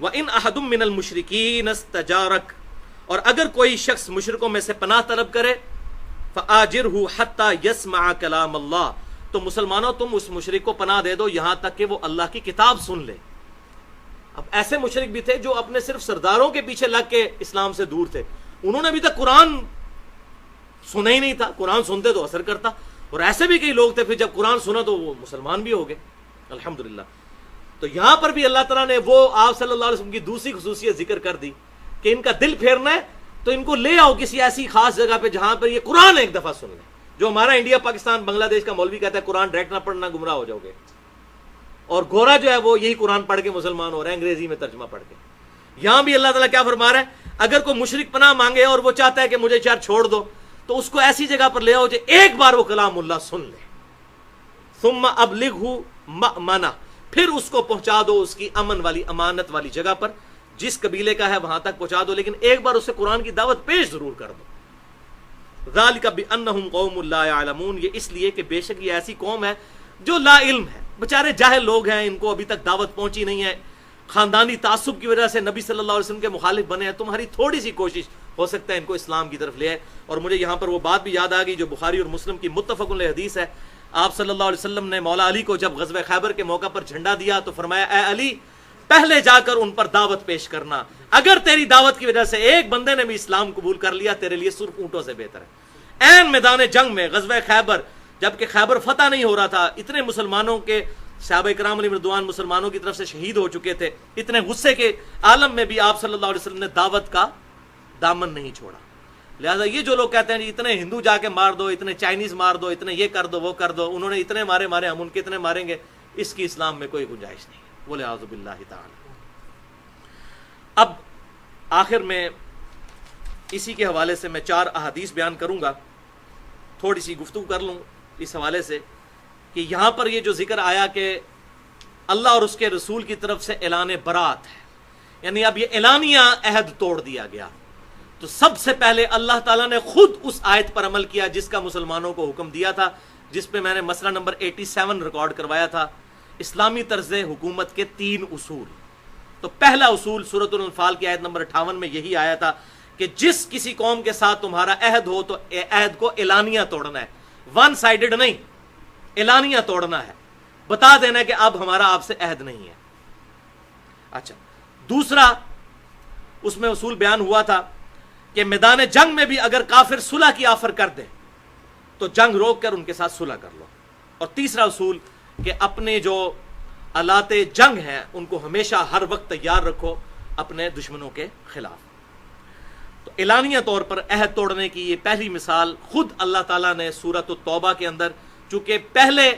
وَإِنْ أَحَدٌ مِّنَ الْمُشْرِكِينَ اسْتَجَارَكَ، اور اگر کوئی شخص مشرکوں میں سے پناہ طلب کرے فَآجِرْهُ حَتَّى يَسْمَعَ كَلَامَ اللَّهِ، تو مسلمانوں تم اس مشرک کو پناہ دے دو یہاں تک کہ وہ اللہ کی کتاب سن لے۔ اب ایسے مشرک بھی تھے جو اپنے صرف سرداروں کے پیچھے لگ کے اسلام سے دور تھے، انہوں نے ابھی تک قرآن سنا ہی نہیں تھا، قرآن سنتے تو اثر کرتا، اور ایسے بھی کئی لوگ تھے پھر جب قرآن سنا تو وہ مسلمان بھی ہو گئے الحمدللہ۔ تو یہاں پر بھی اللہ تعالیٰ نے وہ آپ صلی اللہ علیہ وسلم کی دوسری خصوصیت ذکر کر دی کہ ان کا دل پھیرنا ہے تو ان کو لے آؤ کسی ایسی خاص جگہ پہ جہاں پر یہ قرآن ایک دفعہ سن لیں، جو ہمارا انڈیا پاکستان بنگلہ دیش کا مولوی کہتا ہے قرآن ڈائریکٹ نہ پڑھنا گمراہ ہو جاؤ گے، اور گورا جو ہے وہ یہی قرآن پڑھ کے مسلمان ہو رہا ہے انگریزی میں ترجمہ پڑھ کے۔ یہاں بھی اللہ تعالیٰ کیا فرما رہا ہے، اگر کوئی مشرک پناہ مانگے اور وہ چاہتا ہے کہ مجھے یار چھوڑ دو تو اس کو ایسی جگہ پر لے آؤ جو ایک بار وہ کلام اللہ سن لے، ثم ابلغہ مأمنہ، پھر اس کو پہنچا دو اس کی امن والی امانت والی جگہ پر، جس قبیلے کا ہے وہاں تک پہنچا دو، لیکن ایک بار اسے قرآن کی دعوت پیش ضرور کر دو۔ ذالک بانہم قوم لا یعلمون، یہ اس لیے کہ بے شک یہ ایسی قوم ہے جو لا علم ہے، بےچارے جاہل لوگ ہیں، ان کو ابھی تک دعوت پہنچی نہیں ہے، خاندانی تعصب کی وجہ سے نبی صلی اللہ علیہ وسلم کے مخالف بنے ہیں۔ تمہاری تھوڑی سی کوشش ہو سکتا ہے ان کو اسلام کی طرف لے آئے۔ اور مجھے یہاں پر وہ بات بھی یاد آ گئی جو بخاری اور مسلم کی متفق علیہ حدیث ہے، آپ صلی اللہ علیہ وسلم نے مولا علی کو جب غزوہ خیبر کے موقع پر جھنڈا دیا تو فرمایا اے علی پہلے جا کر ان پر دعوت پیش کرنا، اگر تیری دعوت کی وجہ سے ایک بندے نے بھی اسلام قبول کر لیا تیرے لیے صرف اونٹوں سے بہتر ہے۔ عین میدان جنگ میں غزوہ خیبر، جبکہ خیبر فتح نہیں ہو رہا تھا، اتنے مسلمانوں کے صحابہ کرام علیہ رضوان مسلمانوں کی طرف سے شہید ہو چکے تھے، اتنے غصے کے عالم میں بھی آپ صلی اللہ علیہ وسلم نے دعوت کا دامن نہیں چھوڑا۔ لہذا یہ جو لوگ کہتے ہیں جی اتنے ہندو جا کے مار دو، اتنے چائنیز مار دو، اتنے یہ کر دو وہ کر دو، انہوں نے اتنے مارے ہم ان کے اتنے ماریں گے، اس کی اسلام میں کوئی گنجائش نہیں ہے، بولے اعوذ باللہ تعالی۔ اب آخر میں اسی کے حوالے سے میں 4 احادیث بیان کروں گا، تھوڑی سی گفتگو کر لوں اس حوالے سے کہ یہاں پر یہ جو ذکر آیا کہ اللہ اور اس کے رسول کی طرف سے اعلان برات ہے، یعنی اب یہ اعلانیہ عہد توڑ دیا گیا، تو سب سے پہلے اللہ تعالیٰ نے خود اس آیت پر عمل کیا جس کا مسلمانوں کو حکم دیا تھا، جس پہ میں نے مسئلہ نمبر 87 ریکارڈ کروایا تھا، اسلامی طرز حکومت کے 3 اصول۔ تو پہلا اصول سورۃ الانفال کی آیت نمبر 58 میں یہی آیا تھا کہ جس کسی قوم کے ساتھ تمہارا عہد ہو تو عہد کو اعلانیہ توڑنا ہے، ون سائیڈڈ نہیں، اعلانیہ توڑنا ہے، بتا دینا ہے کہ اب ہمارا آپ سے عہد نہیں ہے۔ اچھا، دوسرا اس میں اصول بیان ہوا تھا کہ میدان جنگ میں بھی اگر کافر صلح کی آفر کر دیں تو جنگ روک کر ان کے ساتھ صلح کر لو۔ اور تیسرا اصول کہ اپنے جو آلات جنگ ہیں ان کو ہمیشہ ہر وقت تیار رکھو اپنے دشمنوں کے خلاف۔ تو اعلانیہ طور پر عہد توڑنے کی یہ پہلی مثال خود اللہ تعالیٰ نے سورۃ التوبہ کے اندر، چونکہ پہلے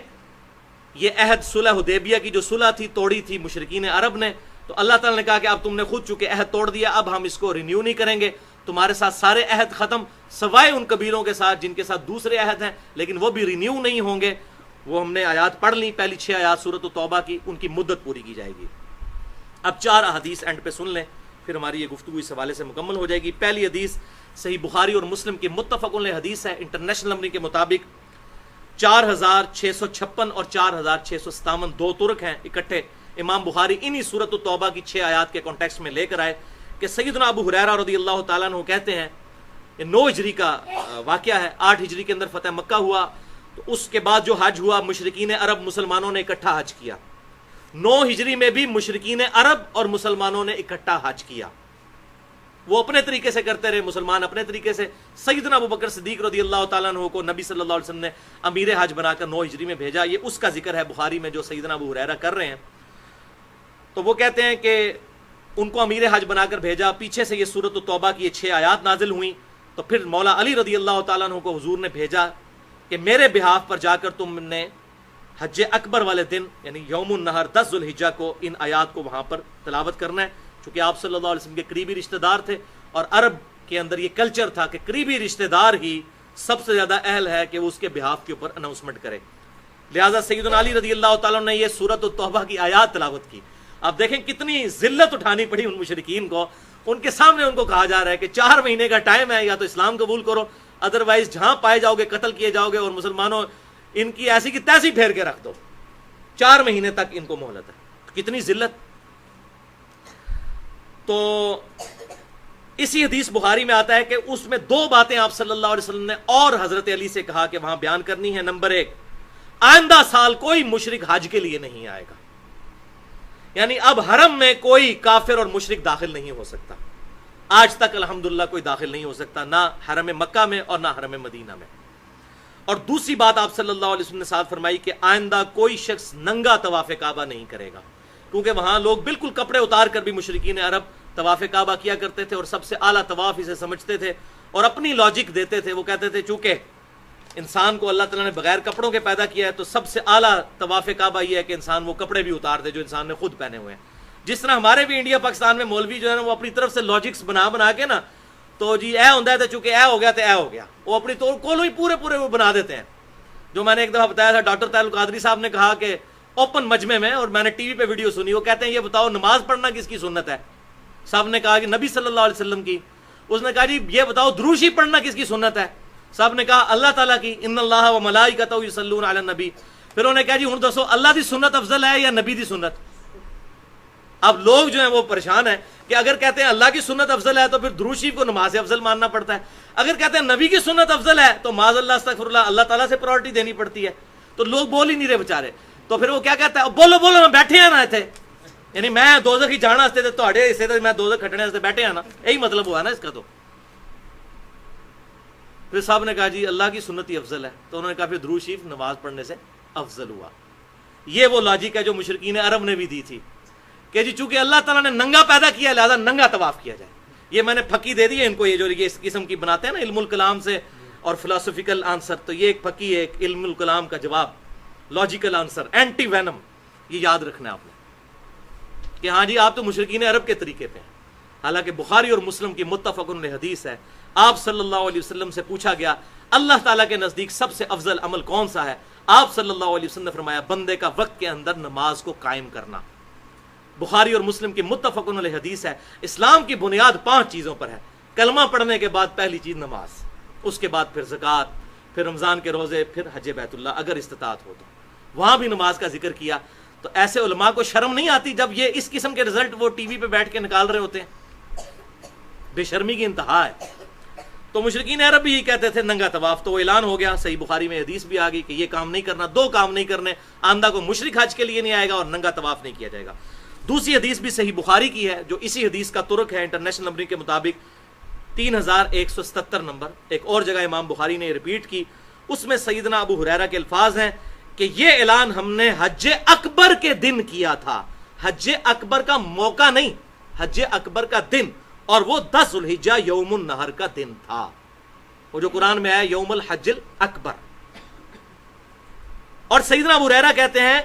یہ عہد صلح حدیبیہ کی جو صلح تھی توڑی تھی مشرکین عرب نے، تو اللہ تعالیٰ نے کہا کہ اب تم نے خود چونکہ عہد توڑ دیا اب ہم اس کو رینیو نہیں کریں گے، تمہارے ساتھ سارے عہد ختم، سوائے ان قبیلوں کے ساتھ جن کے ساتھ دوسرے عہد ہیں لیکن وہ بھی رینیو نہیں ہوں گے۔ وہ ہم نے آیات پڑھ لی، پہلی 6 آیات سورۃ التوبہ کی، ان کی مدت پوری کی جائے گی۔ اب 4 احادیث اینڈ پہ سن لیں، پھر ہماری یہ گفتگو اس حوالے سے مکمل ہو جائے گی۔ پہلی حدیث صحیح بخاری اور مسلم کی متفق علیہ حدیث ہے، انٹرنیشنل نمبر کے مطابق 4656 اور 4657 2 ترک ہیں اکٹھے۔ امام بخاری انہی سورۃ التوبہ کی 6 آیات کے کانٹیکسٹ میں لے کر آئے کہ سیدنا ابو ہریرہ رضی اللہ تعالیٰ عنہ کہتے ہیں، یہ 9 ہجری کا واقعہ ہے، 8 ہجری کے اندر فتح مکہ ہوا، تو اس کے بعد جو حج ہوا مشرکین عرب مسلمانوں نے اکٹھا حج کیا۔ 9 ہجری میں بھی مشرکین عرب اور مسلمانوں نے اکٹھا حج کیا، وہ اپنے طریقے سے کرتے رہے، مسلمان اپنے طریقے سے۔ سیدنا ابو بکر صدیق رضی اللہ تعالیٰ عنہ کو نبی صلی اللہ علیہ وسلم نے امیر حج بنا کر 9 ہجری میں بھیجا، یہ اس کا ذکر ہے بخاری میں جو سیدنا ابو ہریرہ کر رہے ہیں۔ تو وہ کہتے ہیں کہ ان کو امیر حج بنا کر بھیجا، پیچھے سے یہ سورۃ التوبہ کی یہ 6 آیات نازل ہوئیں، تو پھر مولا علی رضی اللہ تعالیٰ عنہ کو حضور نے بھیجا کہ میرے بہاف پر جا کر تم نے حج اکبر والے دن یعنی یوم النہر 10 ذو الحجہ کو ان آیات کو وہاں پر تلاوت کرنا ہے، چونکہ آپ صلی اللہ علیہ وسلم کے قریبی رشتہ دار تھے، اور عرب کے اندر یہ کلچر تھا کہ قریبی رشتہ دار ہی سب سے زیادہ اہل ہے کہ وہ اس کے بہاف کے اوپر اناؤنسمنٹ کرے۔ لہٰذا سیدنا علی رضی اللہ تعالیٰ نے یہ سورۃ التوبہ کی آیات تلاوت کی۔ آپ دیکھیں کتنی ذلت اٹھانی پڑی ان مشرکین کو، ان کے سامنے ان کو کہا جا رہا ہے کہ 4 مہینے کا ٹائم ہے، یا تو اسلام قبول کرو ادروائز جہاں پائے جاؤ گے قتل کیے جاؤ گے، اور مسلمانوں ان کی ایسی کی تیسی پھیر کے رکھ دو، 4 مہینے تک ان کو مہلت ہے۔ کتنی ذلت۔ تو اسی حدیث بخاری میں آتا ہے کہ اس میں دو باتیں آپ صلی اللہ علیہ وسلم نے اور حضرت علی سے کہا کہ وہاں بیان کرنی ہے. نمبر 1، آئندہ سال کوئی مشرک حج کے لیے نہیں آئے گا، یعنی اب حرم میں کوئی کافر اور مشرک داخل نہیں ہو سکتا. آج تک الحمدللہ کوئی داخل نہیں ہو سکتا، نہ حرم مکہ میں اور نہ حرم مدینہ میں. اور دوسری بات آپ صلی اللہ علیہ وسلم نے ساتھ فرمائی کہ آئندہ کوئی شخص ننگا طواف کعبہ نہیں کرے گا، کیونکہ وہاں لوگ بالکل کپڑے اتار کر بھی مشرکین عرب طواف کعبہ کیا کرتے تھے اور سب سے اعلیٰ طواف اسے سمجھتے تھے اور اپنی لاجک دیتے تھے. وہ کہتے تھے چونکہ انسان کو اللہ تعالیٰ نے بغیر کپڑوں کے پیدا کیا ہے تو سب سے اعلیٰ طواف کعبہ یہ ہے کہ انسان وہ کپڑے بھی اتار دے جو انسان نے خود پہنے ہوئے ہیں. جس طرح ہمارے بھی انڈیا پاکستان میں مولوی جو ہے نا وہ اپنی طرف سے لاجکس بنا کے نا تو جی اے ہوتا ہے تو چونکہ اے ہو گیا تو اے ہو گیا، وہ اپنی طور کو ہی پورے وہ بنا دیتے ہیں. جو میں نے ایک دفعہ بتایا تھا، ڈاکٹر طاہر القادری صاحب نے کہا کہ اوپن مجمع میں، اور میں نے ٹی وی پہ ویڈیو سنی، وہ کہتے ہیں یہ بتاؤ نماز پڑھنا کس کی سنت ہے؟ صاحب نے کہا کہ نبی صلی اللہ علیہ وسلم کی. اس نے کہا جی یہ بتاؤ دروشی پڑھنا کس کی سنت ہے؟ صاحب نے کہا اللہ تعالیٰ کی، ان اللہ و ملائکتہ یصلون علی النبی. پھر انہوں نے کہا جی ہن دسو اللہ دی سنت افضل ہے یا نبی دی سنت؟ اب لوگ جو ہیں وہ پریشان ہیں کہ اگر کہتے ہیں اللہ کی سنت افضل ہے تو پھر درود شریف کو نماز افضل ماننا پڑتا ہے، اگر کہتے ہیں نبی کی سنت افضل ہے تو معاذ اللہ استغفر اللہ اللہ تعالیٰ سے پرائرٹی دینی پڑتی ہے. تو لوگ بول ہی نہیں رہے بیچارے. تو پھر وہ کیا کہتا ہے، بولو میں بیٹھے ہیں نا اتنے، یعنی میں دوزخ ہی جانا ہستے تو حصے میں دوزخ کھٹنے ہستے بیٹھے ہیں نا، یہی مطلب ہوا نا اس کا. تو پھر صاحب نے کہا جی اللہ کی سنت ہی افضل ہے، تو انہوں نے کہا پھر درود شریف نماز پڑھنے سے افضل ہوا. یہ وہ لاجک ہے جو مشرکین عرب نے بھی دی تھی کہ جی چونکہ اللہ تعالیٰ نے ننگا پیدا کیا لہذا ننگا طواف کیا جائے. یہ میں نے پھکی دے دی ہے ان کو، یہ جو یہ اس قسم کی بناتے ہیں نا علم الکلام سے اور فلاسفیکل آنسر، تو یہ ایک پھکی ہے، ایک علم الکلام کا جواب، لاجیکل آنسر، اینٹی وینم. یہ یاد رکھنا ہے آپ نے کہ ہاں جی آپ تو مشرکین عرب کے طریقے پہ ہیں. حالانکہ بخاری اور مسلم کی متفق علیہ حدیث ہے، آپ صلی اللہ علیہ وسلم سے پوچھا گیا اللہ تعالیٰ کے نزدیک سب سے افضل عمل کون سا ہے؟ آپ صلی اللہ علیہ وسلم نے فرمایا بندے کا وقت کے اندر نماز کو قائم کرنا. بخاری اور مسلم کی متفق علیہ حدیث ہے. اسلام کی بنیاد 5 چیزوں پر ہے. کلمہ پڑھنے کے بعد پہلی چیز نماز، اس کے بعد پھر زکوٰۃ، پھر رمضان کے روزے، پھر حج بیت اللہ اگر استطاعت ہو تو. وہاں بھی نماز کا ذکر کیا. تو ایسے علماء کو شرم نہیں آتی جب یہ اس قسم کے رزلٹ وہ ٹی وی پہ بیٹھ کے نکال رہے ہوتے ہیں؟ بے شرمی کی انتہا ہے. تو مشرکین عرب بھی یہی کہتے تھے ننگا طواف. تو وہ اعلان ہو گیا، صحیح بخاری میں حدیث بھی آ گئی کہ یہ کام نہیں کرنا، 2 کام نہیں کرنے. آندہ کو مشرک حج کے لیے نہیں آئے گا اور ننگا طواف نہیں کیا جائے گا. دوسری حدیث بھی صحیح بخاری کی ہے جو اسی حدیث کا ترک ہے انٹرنیشنل نمبرنگ کے مطابق 3177 نمبر. ایک اور جگہ امام بخاری نے ریپیٹ کی، اس میں سیدنا ابو ہریرہ کے الفاظ ہیں کہ یہ اعلان ہم نے حج اکبر کے دن کیا تھا. حج اکبر کا موقع نہیں، حج اکبر کا دن، اور وہ 10 ذو الحجہ یوم النہر کا دن تھا. وہ جو قرآن میں آیا یوم الحج الاکبر. اور سیدنا ابو ہریرہ کہتے ہیں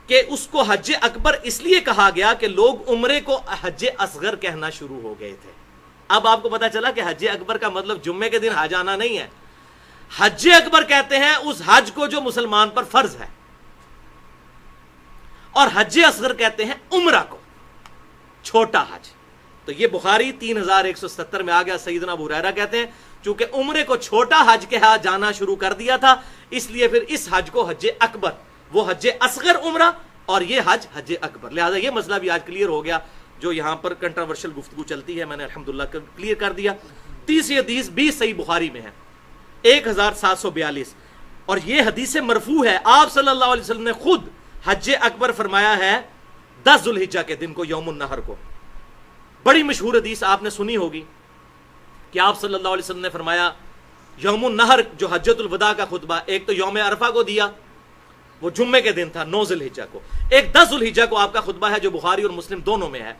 کہ اس کو حج اکبر اس لیے کہا گیا کہ لوگ عمرے کو حج اصغر کہنا شروع ہو گئے تھے. اب آپ کو پتا چلا کہ حج اکبر کا مطلب جمعے کے دن حج آنا نہیں ہے. حج اکبر کہتے ہیں اس حج کو جو مسلمان پر فرض ہے، اور حج اصغر کہتے ہیں عمرہ کو، چھوٹا حج. تو یہ بخاری 3177 میں آ گیا. سیدنا ابو ہریرہ کہتے ہیں چونکہ عمرے کو چھوٹا حج کے ہاتھ جانا شروع کر دیا تھا، اس لیے پھر اس حج کو حج اکبر، وہ حج اصغر عمرہ اور یہ حج اکبر. لہذا یہ مسئلہ بھی آج کلیئر ہو گیا جو یہاں پر کنٹروورشل گفتگو چلتی ہے، میں نے الحمدللہ کلیئر کر دیا. تیسری حدیث بھی صحیح بخاری میں ہے 1742، اور یہ حدیث مرفوع ہے. آپ صلی اللہ علیہ وسلم نے خود حج اکبر فرمایا ہے 10 ذو الحجہ کے دن کو، یوم النہر کو. بڑی مشہور حدیث آپ نے سنی ہوگی کہ آپ صلی اللہ علیہ وسلم نے فرمایا یوم النہر جو حجۃ الوداع کا خطبہ، ایک تو یوم عرفہ کو دیا، وہ جمعے کے دن تھا 9 ذو الحجہ کو، ایک 10 ذو الحجہ کو آپ کا خطبہ ہے جو بخاری اور مسلم دونوں میں ہے.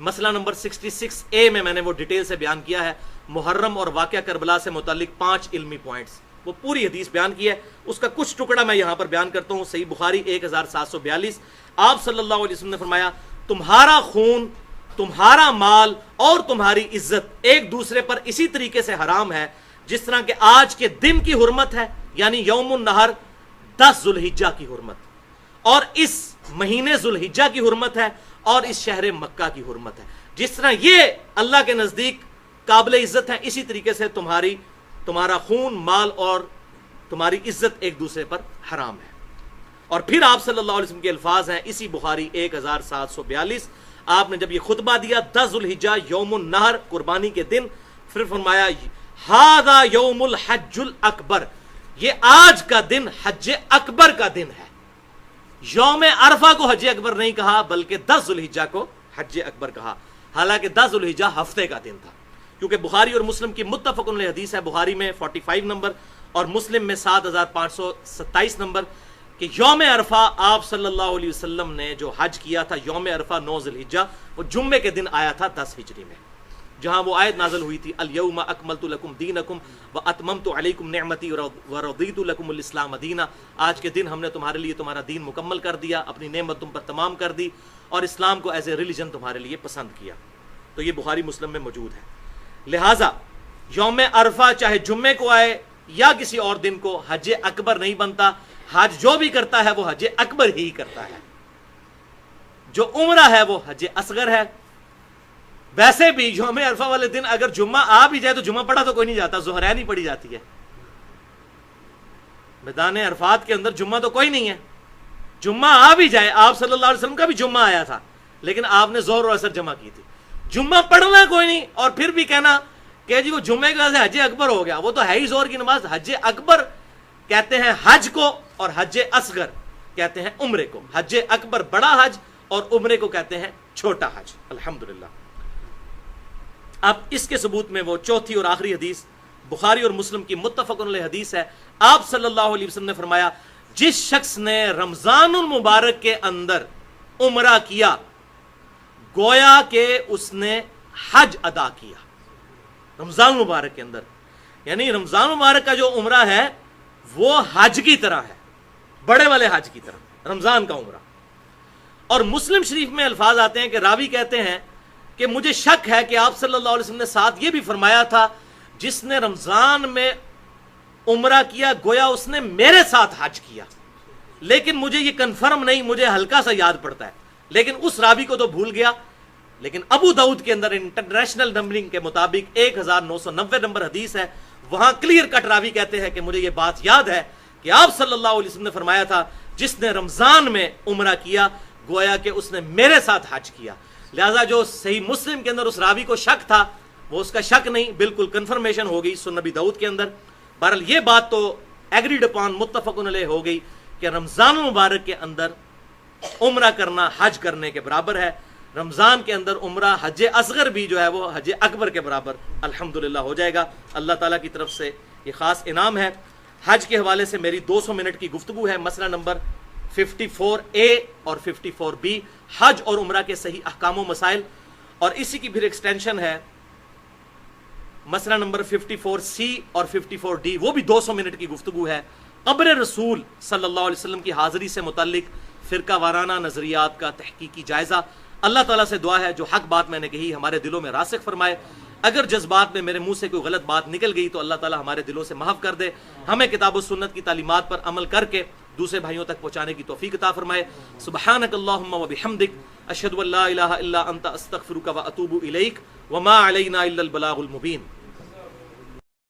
مسئلہ نمبر 66A میں نے وہ ڈیٹیل سے بیان کیا ہے، محرم اور واقعہ کربلا سے متعلق 5 علمی پوائنٹس، وہ پوری حدیث بیان کی ہے. اس کا کچھ ٹکڑا میں یہاں پر بیان کرتا ہوں. صحیح بخاری 1742، آپ صلی اللہ علیہ وسلم نے فرمایا تمہارا خون، تمہارا مال اور تمہاری عزت ایک دوسرے پر اسی طریقے سے حرام ہے جس طرح کہ آج کے دن کی حرمت ہے، یعنی یوم النہر 10 ذو الحجہ کی حرمت، اور اس مہینے ذو الحجہ کی حرمت ہے، اور اس شہر مکہ کی حرمت ہے. جس طرح یہ اللہ کے نزدیک قابل عزت ہے، اسی طریقے سے تمہارا خون، مال اور تمہاری عزت ایک دوسرے پر حرام ہے. اور پھر آپ صلی اللہ علیہ وسلم کے الفاظ ہیں اسی بخاری 1742، آپ نے جب یہ خطبہ دیا 10 ذوالحجہ یوم النحر قربانی کے دن، پھر فرمایا ھذا یوم الحج الاکبر، یہ آج کا دن حج اکبر کا دن ہے۔ یوم عرفہ کو حج اکبر نہیں کہا بلکہ 10 ذوالحجہ کو حج اکبر کہا، حالانکہ 10 ذوالحجہ ہفتے کا دن تھا، کیونکہ بخاری اور مسلم کی متفق علیہ حدیث ہے، بخاری میں 45 نمبر اور مسلم میں 7527 نمبر، کہ یوم عرفہ آپ صلی اللہ علیہ وسلم نے جو حج کیا تھا یوم عرفہ 9 ذوالحجہ، وہ جمعے کے دن آیا تھا 10 ہجری میں، جہاں وہ آیت نازل ہوئی تھی الیوم اکملت لکم دینکم واتممت علیکم نعمتی ورضیت لکم الاسلام دینا، آج کے دن ہم نے تمہارے لیے تمہارا دین مکمل کر دیا، اپنی نعمت تم پر تمام کر دی اور اسلام کو ایز اے ریلیجن تمہارے لیے پسند کیا۔ تو یہ بخاری مسلم میں موجود ہے۔ لہٰذا یوم عرفہ چاہے جمعے کو آئے یا کسی اور دن کو حج اکبر نہیں بنتا، حج جو بھی کرتا ہے وہ حج اکبر ہی کرتا ہے، جو عمرہ ہے وہ حج اصغر ہے۔ ویسے بھی یوم عرفہ والے دن اگر جمعہ آ بھی جائے تو جمعہ پڑھا تو کوئی نہیں جاتا، ظہرین ہی پڑھی جاتی ہے، میدان عرفات کے اندر جمعہ تو کوئی نہیں ہے۔ جمعہ آ بھی جائے، آپ صلی اللہ علیہ وسلم کا بھی جمعہ آیا تھا لیکن آپ نے ظہر اور عصر جمع کی تھی، جمعہ پڑھنا کوئی نہیں، اور پھر بھی کہنا کہ جی وہ جمعے کی وجہ سے حج اکبر ہو گیا، وہ تو ہے ہی ظہر کی نماز۔ حج اکبر کہتے ہیں حج کو اور حج اصغر کہتے ہیں عمرے کو، حج اکبر بڑا حج اور عمرے کو کہتے ہیں چھوٹا حج۔ الحمدللہ۔ اب اس کے ثبوت میں وہ چوتھی اور آخری حدیث بخاری اور مسلم کی متفق علیہ حدیث ہے، آپ صلی اللہ علیہ وسلم نے فرمایا جس شخص نے رمضان المبارک کے اندر عمرہ کیا گویا کہ اس نے حج ادا کیا۔ رمضان المبارک کے اندر، یعنی رمضان المبارک کا جو عمرہ ہے وہ حج کی طرح ہے، بڑے والے حج کی طرح رمضان کا عمرہ۔ اور مسلم شریف میں الفاظ آتے ہیں کہ راوی کہتے ہیں کہ مجھے شک ہے کہ آپ صلی اللہ علیہ وسلم نے ساتھ یہ بھی فرمایا تھا جس نے رمضان میں عمرہ کیا گویا اس نے میرے ساتھ حج کیا، لیکن مجھے یہ کنفرم نہیں، مجھے ہلکا سا یاد پڑتا ہے، لیکن اس راوی کو تو بھول گیا۔ لیکن ابو داؤد کے اندر انٹرنیشنل نمبرنگ کے مطابق 1990 نمبر حدیث ہے، وہاں کلیئر کٹ راوی کہتے ہیں کہ مجھے یہ بات یاد ہے کہ آپ صلی اللہ علیہ وسلم نے فرمایا تھا جس نے رمضان میں عمرہ کیا گویا کہ اس نے میرے ساتھ حج کیا۔ لہذا جو صحیح مسلم کے اندر اس راوی کو شک تھا وہ اس کا شک نہیں، بالکل کنفرمیشن ہو گئی سنن ابی داؤد کے اندر۔ بہرحال یہ بات تو ایگریڈ اپان متفق علیہ ہو گئی کہ رمضان المبارک کے اندر عمرہ کرنا حج کرنے کے برابر ہے، رمضان کے اندر عمرہ حج اصغر بھی جو ہے وہ حج اکبر کے برابر الحمدللہ ہو جائے گا۔ اللہ تعالیٰ کی طرف سے یہ خاص انعام ہے۔ حج کے حوالے سے میری 200 منٹ کی گفتگو ہے، مسئلہ نمبر 54A اور 54B، حج اور عمرہ کے صحیح احکام و مسائل، اور اسی کی پھر ایکسٹینشن ہے مسئلہ نمبر 54C اور 54D، وہ بھی 200 منٹ کی گفتگو ہے، قبر رسول صلی اللہ علیہ وسلم کی حاضری سے متعلق فرقہ وارانہ نظریات کا تحقیقی جائزہ۔ اللہ تعالیٰ سے دعا ہے جو حق بات میں نے کہی ہمارے دلوں میں راسخ فرمائے، اگر جذبات میں میرے منہ سے کوئی غلط بات نکل گئی تو اللہ تعالیٰ ہمارے دلوں سے محو کر دے، ہمیں کتاب و سنت کی تعلیمات پر عمل کر کے دوسرے بھائیوں تک پہنچانے کی توفیق عطا فرمائے۔ سبحانک اللہم و بحمدک، اشہد ان لا الہ الا انت، استغفرک و اتوب الیک، وما علینا الا البلاغ المبین۔